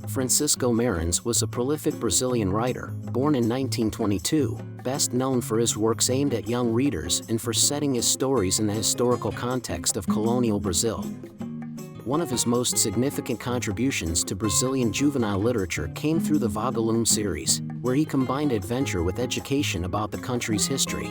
Francisco Marin's was a prolific Brazilian writer, born in 1922, best known for his works aimed at young readers and for setting his stories in the historical context of colonial Brazil. One of his most significant contributions to Brazilian juvenile literature came through the Vaga-Lume series, where he combined adventure with education about the country's history.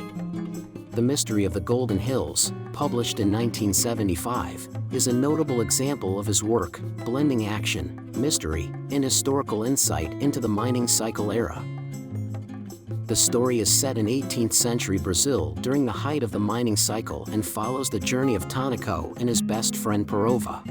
The Mystery of the Golden Hills, published in 1975, is a notable example of his work, blending action, mystery, and historical insight into the mining cycle era. The story is set in 18th century Brazil during the height of the mining cycle and follows the journey of Tonico and his best friend Perova.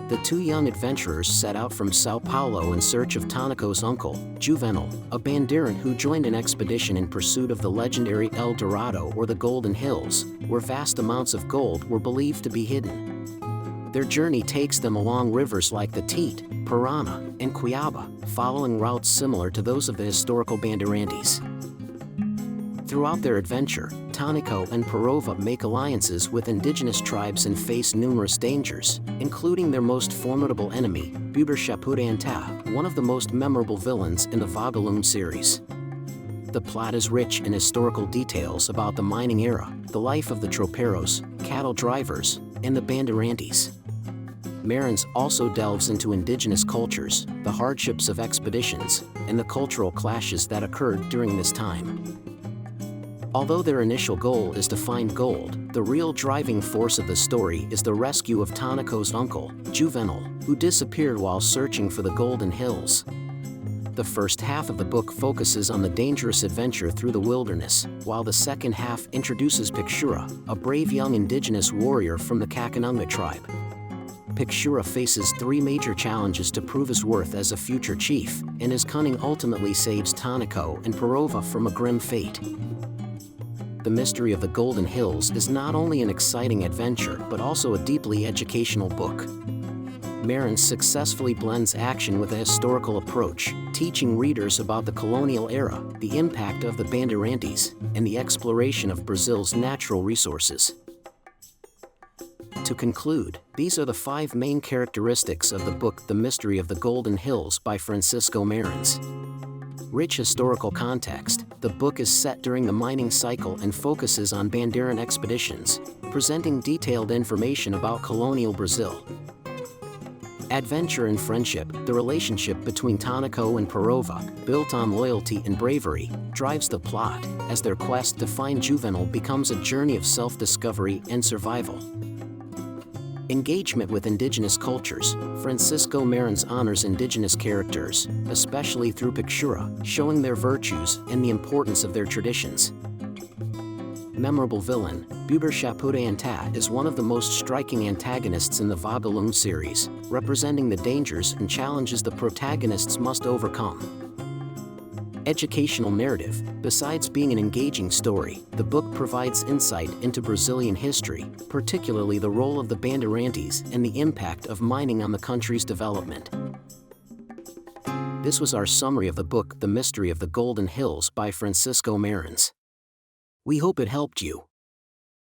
The two young adventurers set out from São Paulo in search of Tonico's uncle, Juvenal, a bandeirante who joined an expedition in pursuit of the legendary El Dorado or the Golden Hills, where vast amounts of gold were believed to be hidden. Their journey takes them along rivers like the Tite, Parana, and Cuiaba, following routes similar to those of the historical bandeirantes. Throughout their adventure, Tonico and Perova make alliances with indigenous tribes and face numerous dangers, including their most formidable enemy, Buber-Chapuranta, one of the most memorable villains in the Vagalume series. The plot is rich in historical details about the mining era, the life of the tropeiros, cattle drivers, and the bandeirantes. Marin's also delves into indigenous cultures, the hardships of expeditions, and the cultural clashes that occurred during this time. Although their initial goal is to find gold, the real driving force of the story is the rescue of Tonico's uncle, Juvenal, who disappeared while searching for the Golden Hills. The first half of the book focuses on the dangerous adventure through the wilderness, while the second half introduces Pictura, a brave young indigenous warrior from the Cacananga tribe. Pictura faces three major challenges to prove his worth as a future chief, and his cunning ultimately saves Tonico and Perova from a grim fate. The Mystery of the Golden Hills is not only an exciting adventure but also a deeply educational book. Marin successfully blends action with a historical approach, teaching readers about the colonial era, the impact of the bandeirantes, and the exploration of Brazil's natural resources. To conclude, these are the 5 main characteristics of the book The Mystery of the Golden Hills by Francisco Marin's. Rich historical context, the book is set during the mining cycle and focuses on bandeirante expeditions, presenting detailed information about colonial Brazil. Adventure and friendship, the relationship between Tonico and Perova, built on loyalty and bravery, drives the plot, as their quest to find Juvenal becomes a journey of self-discovery and survival. Engagement with indigenous cultures, Francisco Marin's honors indigenous characters, especially through Pictura, showing their virtues and the importance of their traditions. Memorable villain, Buber-Chapuranta is one of the most striking antagonists in the Vagalume series, representing the dangers and challenges the protagonists must overcome. Educational narrative, besides being an engaging story, the book provides insight into Brazilian history, particularly the role of the bandeirantes and the impact of mining on the country's development. This was our summary of the book The Mystery of the Golden Hills by Francisco Marin's. We hope it helped you.